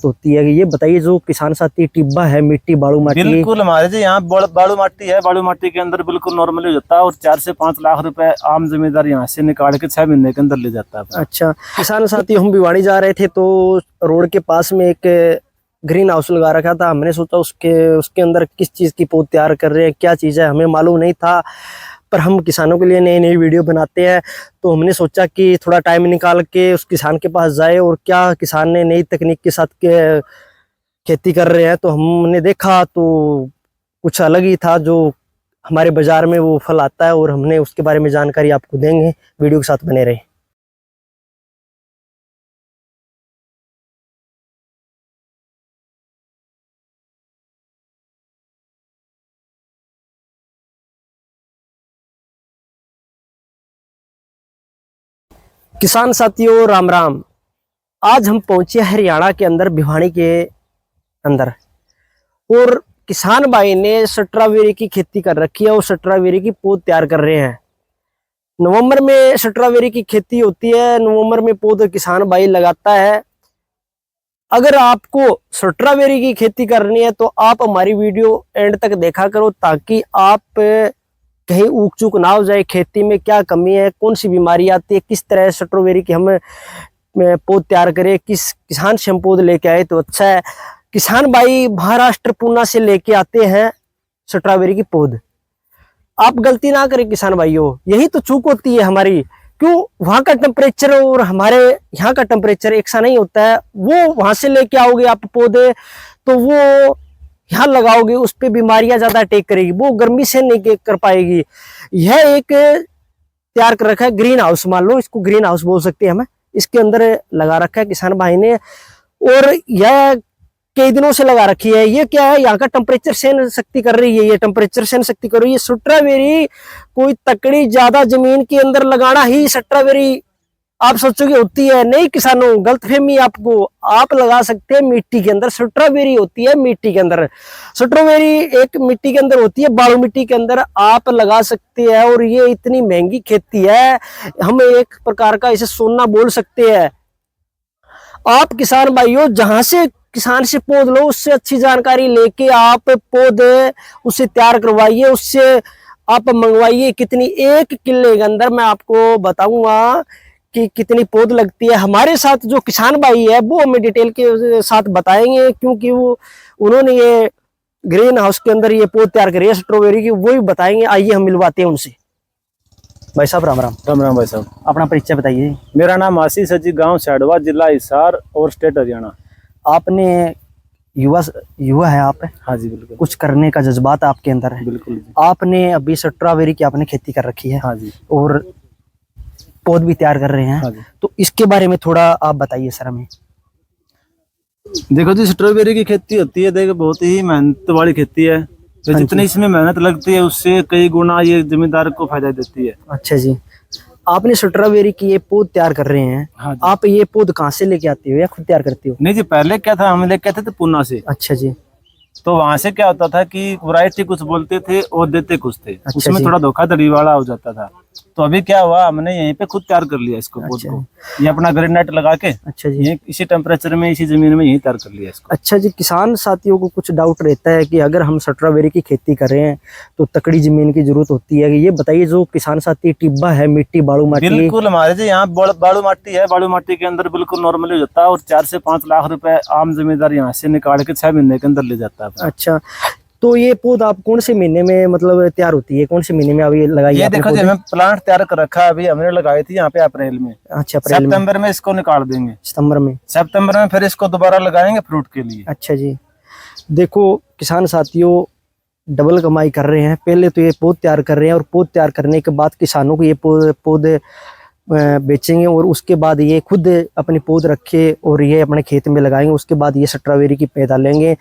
होती है। ये बताइए, जो किसान साथी टिब्बा है, मिट्टी बालू माटी, बिल्कुल हमारे जी यहाँ बालू माटी है। बालू माटी के अंदर बिल्कुल नॉर्मली हो जाता है और 4 से 5 लाख रुपए आम जमींदार यहाँ से निकाल के 6 महीने के अंदर ले जाता है। अच्छा किसान साथी, हम भिवाड़ी जा रहे थे तो रोड के पास में एक ग्रीन हाउस लगा रखा था। हमने सोचा उसके अंदर किस चीज़ की पौध तैयार कर रहे हैं, क्या चीज़ है, हमें मालूम नहीं था। पर हम किसानों के लिए नई नई वीडियो बनाते हैं, तो हमने सोचा कि थोड़ा टाइम निकाल के उस किसान के पास जाए और क्या किसान ने नई तकनीक के साथ खेती कर रहे हैं। तो हमने देखा तो कुछ अलग ही था जो हमारे बाजार में वो फल आता है, और हमने उसके बारे में जानकारी आपको देंगे। वीडियो के साथ बने रहे। किसान साथियों राम राम। आज हम पहुंचे हरियाणा के अंदर, भिवाड़ी के अंदर, और किसान भाई ने स्ट्रॉबेरी की खेती कर रखी है और स्ट्रॉबेरी की पौध तैयार कर रहे हैं। नवंबर में स्ट्रॉबेरी की खेती होती है, नवंबर में पौध किसान भाई लगाता है। अगर आपको स्ट्रॉबेरी की खेती करनी है तो आप हमारी वीडियो एंड तक देखा करो, ताकि आप कहीं ऊक चूक ना हो जाए। खेती में क्या कमी है, कौन सी बीमारी आती है, किस तरह स्ट्रॉबेरी की हम पौध तैयार करें, किस किसान से हम पौध लेके आए तो अच्छा है। किसान भाई महाराष्ट्र पूना से लेके आते हैं स्ट्रॉबेरी की पौध। आप गलती ना करें किसान भाइयों, यही तो चूक होती है हमारी। क्यों, वहां का टेम्परेचर और हमारे यहाँ का टेम्परेचर एक सा नहीं होता है। वो वहां से लेके आओगे आप पौधे, तो वो यहाँ लगाओगे, उस पर बीमारियां ज्यादा अटैक करेगी, वो गर्मी से नहीं कर पाएगी। यह एक तैयार कर रखा है ग्रीन हाउस, मान लो इसको ग्रीन हाउस बोल सकते हैं हम। इसके अंदर लगा रखा है किसान भाई ने, और यह कई दिनों से लगा रखी है। ये क्या है, यहाँ का टेम्परेचर सहन शक्ति कर रही है, ये टेम्परेचर सहन शक्ति कर रही है। स्ट्रॉबेरी कोई तकड़ी ज्यादा जमीन के अंदर लगाना ही स्ट्रॉबेरी आप सोचोगे होती है, नहीं किसानों, गलतफहमी आपको। आप लगा सकते हैं मिट्टी के अंदर, स्ट्रॉबेरी होती है मिट्टी के अंदर। स्ट्रॉबेरी एक मिट्टी के अंदर होती है, बालू मिट्टी के अंदर आप लगा सकते हैं। और ये इतनी महंगी खेती है, हम एक प्रकार का इसे सोना बोल सकते हैं। आप किसान भाइयों जहां से किसान से पौध लो, उससे अच्छी जानकारी लेके आप पौध उससे तैयार करवाइए, उससे आप मंगवाइए। कितनी एक किले के अंदर मैं आपको बताऊंगा कि कितनी पौध लगती है। हमारे साथ जो किसान भाई है वो हमें डिटेल के साथ बताएंगे, क्योंकि उन्होंने ये ग्रीन हाउस के अंदर ये पौध तैयार करी है स्ट्रॉबेरी की, वो ही बताएंगे। आइए हम मिलवाते हैं उनसे। भाई साहब राम राम। राम राम भाई साहब। अपना परिचय बताइए। मेरा नाम आशीष है जी, गाँव छाड़वा, जिला हिसार और स्टेट हरियाणा। आपने युवा है आप? हाँ जी बिल्कुल। कुछ करने का जज्बात आपके अंदर है? बिल्कुल जी। आपने अभी स्ट्रॉबेरी की आपने खेती कर रखी है? हाँ जी। और पौध भी तैयार कर रहे हैं? हाँ जी। तो इसके बारे में थोड़ा आप बताइए सर हमें। देखो जी, स्ट्रॉबेरी की खेती होती है, देखो बहुत ही मेहनत वाली खेती है। तो जितनी इसमें मेहनत लगती है उससे कई गुना ये जमींदार को फायदा देती है। अच्छा जी, आपने स्ट्रॉबेरी की ये पौध तैयार कर रहे हैं। हाँ जी। आप ये पौध कहाँ से लेके आते हो या खुद तैयार करते हो? नहीं जी, पहले क्या था, हम लेके आते थे पूना से। अच्छा जी। तो वहां से क्या होता था कि वैरायटी कुछ बोलते थे और देते कुछ थे। अच्छा उसमें जी। थोड़ा धोखाधड़ी वाला हो जाता था। तो अभी क्या हुआ, हमने यहीं पे खुद तैयार कर लिया इसको, पौध अच्छा को। ये अपना ग्रीन नेट लगा के अच्छा जी। ये इसी टेम्परेचर में इसी जमीन में यहीं तैयार कर लिया इसको। अच्छा जी, किसान साथियों को कुछ डाउट रहता है कि अगर हम स्ट्रॉबेरी की खेती कर रहे हैं तो तकड़ी जमीन की जरूरत होती है। ये बताइए, जो किसान साथी टिब्बा है, मिट्टी बालू माटी, बिल्कुल हमारे जी यहाँ बालू माटी है। बालू माटी के अंदर बिल्कुल नॉर्मली हो जाता है और 4 से 5 लाख रुपए आम जमींदार यहाँ से निकाल के 6 महीने के अंदर ले जाता है। अच्छा, तो ये पौध आप कौन से महीने में मतलब तैयार होती है, कौन से महीने में अभी लगाई? ये देखो जी, हमें प्लांट तैयार कर रखा है, अभी हमने लगाई थी यहाँ पे अप्रैल में। अच्छा, अप्रैल में। सितंबर में इसको निकाल देंगे। सितंबर में फिर इसको दोबारा लगाएंगे फ्रूट के लिए। अच्छा जी। देखो किसान साथियों, डबल कमाई कर रहे हैं। पहले तो ये पौध तैयार कर रहे हैं और पौध तैयार करने के बाद किसानों को ये पौध बेचेंगे, और उसके बाद ये खुद अपनी पौध रखे और ये अपने खेत में लगाएंगे। उसके बाद ये स्ट्रॉबेरी की पैदा लेंगे।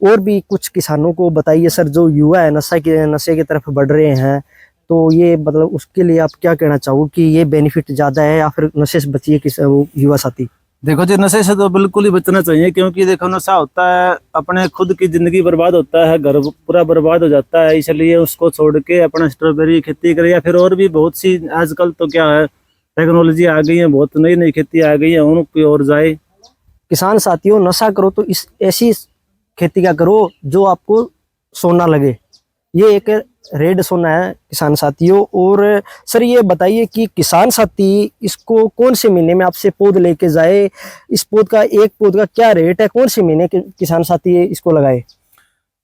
और भी कुछ किसानों को बताइए सर, जो युवा है नशे की तरफ बढ़ रहे हैं, तो ये मतलब उसके लिए आप क्या कहना चाहोगे कि ये बेनिफिट ज्यादा है या फिर नशे से बचिए युवा साथी? देखो जी, नशे से तो बिल्कुल ही बचना चाहिए, क्योंकि देखो नशा होता है, अपने खुद की जिंदगी बर्बाद होता है, घर पूरा बर्बाद हो जाता है। इसलिए उसको छोड़ के अपना स्ट्रॉबेरी खेती करे, या फिर और भी बहुत सी आजकल तो क्या है टेक्नोलॉजी आ गई है, बहुत नई नई खेती आ गई है, उन की ओर जाए। किसान साथियों, नशा करो तो इस ऐसी खेती का करो जो आपको सोना लगे। ये एक रेड सोना है किसान साथियों। और सर ये बताइए कि किसान साथी इसको कौन से महीने में आपसे पौध लेके जाए, इस पौध का एक पौध का क्या रेट है, कौन से महीने के किसान साथी इसको लगाए?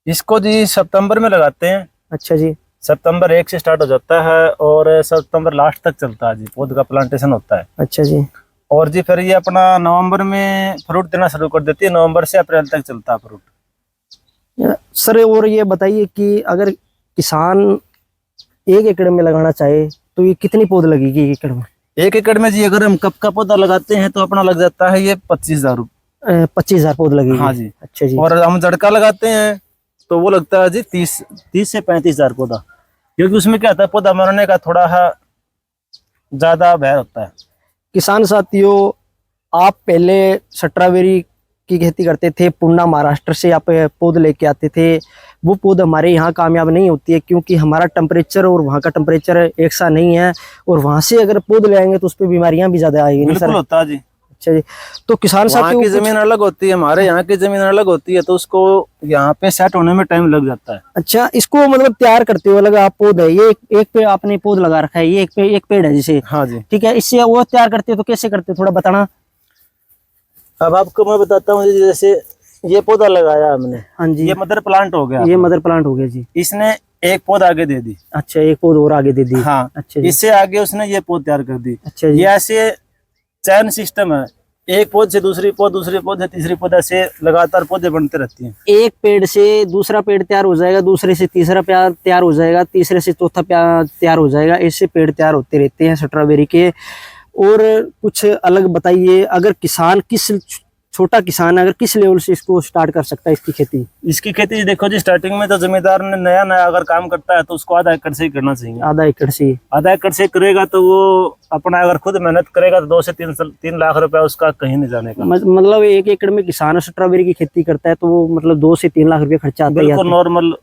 इसको जी सितंबर में लगाते हैं। अच्छा जी। सितंबर 1 से स्टार्ट हो जाता है और सितंबर लास्ट तक चलता है जी, पौध का प्लांटेशन होता है। अच्छा जी। और जी फिर ये अपना नवंबर में फ्रूट देना शुरू कर देती है, नवंबर से अप्रैल तक चलता है फ्रूट। सर और ये बताइए कि अगर किसान 1 एकड़ में लगाना चाहे तो ये कितनी पौध लगेगी 1 एकड़ में? 1 एकड़ में जी अगर हम कप का पौधा लगाते हैं तो अपना लग जाता है ये 25,000 25,000 पौध लगेगी। हाँ जी। अच्छा जी। और हम जड़का लगाते हैं तो वो लगता है जी 30 से 35,000 पौधा, क्योंकि उसमें क्या होता है पौधा मरने का थोड़ा ज्यादा भय होता है। किसान साथियों, आप पहले स्ट्रॉबेरी की खेती करते थे, पूना महाराष्ट्र से आप पौध लेके आते थे। वो पौध हमारे यहाँ कामयाब नहीं होती है क्योंकि हमारा टेम्परेचर और वहाँ का टेम्परेचर एक सा नहीं है, और वहाँ से अगर पौध ले आएंगे तो उस पर बीमारियां भी ज्यादा आएगी। बिल्कुल होता है जी। अच्छा जी। तो किसान साथियों की जमीन अलग होती है, हमारे यहाँ की जमीन अलग होती है, तो उसको यहाँ पे सेट होने में टाइम लग जाता है। अच्छा, इसको मतलब तैयार करते हो अलग आप पौध है, ये एक पे आपने पौध लगा रखा है, ये एक पेड़ है जिसे। हाँ जी। ठीक है, इससे वो तैयार करते हो तो कैसे करते हो थोड़ा बताना। अब आपको मैं बताता हूँ, जैसे ये पौधा लगाया हमने। हाँ जी। ये मदर प्लांट हो गया। ये मदर प्लांट हो गया जी। इसने एक पौध आगे दे दी। अच्छा, एक पौध और आगे दे दी। हाँ। अच्छा जी। इससे आगे उसने ये पौध तैयार कर दी। अच्छा जी। ये ऐसे चैन सिस्टम है, एक पौध से दूसरी पौध से तीसरी पौधा से लगातार पौधे बनते रहती हैं। एक पेड़ से दूसरा पेड़ तैयार हो जाएगा, दूसरे से तीसरा पेड़ तैयार हो जाएगा, तीसरे से चौथा पेड़ तैयार हो जाएगा, ऐसे पेड़ तैयार होते रहते हैं स्ट्रॉबेरी के। और कुछ अलग बताइए, अगर किसान छोटा किसान अगर किस लेवल से इसको स्टार्ट कर सकता है इसकी खेती? इसकी खेती देखो जी, स्टार्टिंग में तो जमींदार ने नया अगर काम करता है तो उसको आधा एकड़ से ही करना चाहिए। आधा एकड़ से करेगा तो वो अपना अगर खुद मेहनत करेगा तो 2 से 3 लाख रुपया उसका कहीं नहीं जाने का। मतलब 1 एकड़ में किसान स्ट्रॉबेरी की खेती करता है तो वो मतलब 2 से 3 लाख रुपया खर्चा आता है। बिल्कुल नॉर्मल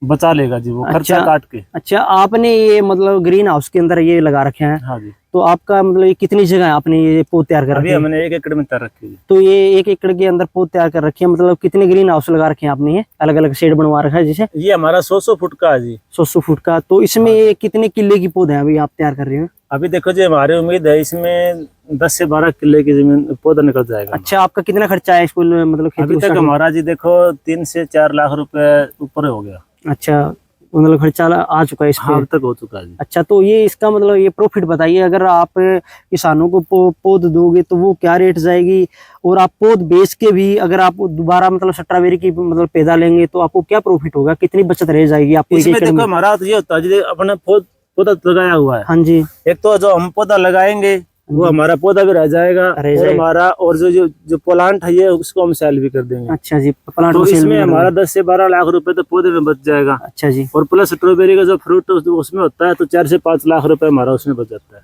बचा लेगा जी वो खर्चा काट के। अच्छा, आपने ये मतलब ग्रीन हाउस के अंदर ये लगा रखे हैं? हाँ जी। तो आपका मतलब ये कितनी जगह है आपने ये पौध तैयार कर रखे हैं? हमने 1 एकड़ में तैयार रखी है। तो ये 1 एकड़ के अंदर पौध तैयार कर रखे हैं, मतलब कितने ग्रीन हाउस लगा रखे हैं आपने? ये अलग अलग शेड बनवा रखा है जैसे? ये हमारा 100 फुट का है जी। 100 फुट का। तो इसमें ये कितने किले की पौधे हैं अभी आप तैयार कर रहे हैं? अभी देखो जी, हमारी उम्मीद है इसमें 10 से 12 किले की जमीन पौधा निकल जाएगा। अच्छा, आपका कितना खर्चा है इसको मतलब खेती? अभी तक हमारा जी देखो 3 से 4 लाख रुपए ऊपर हो गया। अच्छा, मतलब खर्चा आ चुका है इस पे? हाँ, अब तक हो चुका है जी। अच्छा, तो ये इसका मतलब ये प्रॉफिट बताइए, अगर आप किसानों को पौध दोगे तो वो क्या रेट जाएगी, और आप पौध बेच के भी अगर आप दोबारा मतलब स्ट्रॉबेरी की मतलब पैदा लेंगे तो आपको क्या प्रॉफिट होगा, कितनी बचत रह जाएगी आपको? इसमें देखो हमारा तो ये होता है जी, अपने पौधा लगाया हुआ है। हाँ जी। एक तो जो हम पौधा लगाएंगे वो हमारा पौधा भी रह जाएगा, और हमारा और जो प्लांट है ये उसको हम सेल भी कर देंगे। अच्छा जी, प्लांट तो इसमें हमारा 10 से 12 लाख रुपए तो पौधे में बच जाएगा। अच्छा जी। और प्लस स्ट्रॉबेरी का जो फ्रूट उसमें होता है तो 4 से 5 लाख रुपए हमारा उसमें बच जाता है।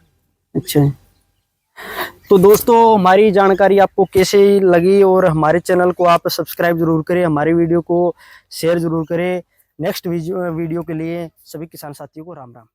अच्छा, तो दोस्तों हमारी जानकारी आपको कैसे लगी, और हमारे चैनल को आप सब्सक्राइब जरूर करें, हमारी वीडियो को शेयर जरूर करें। नेक्स्ट वीडियो के लिए सभी किसान साथियों को राम राम।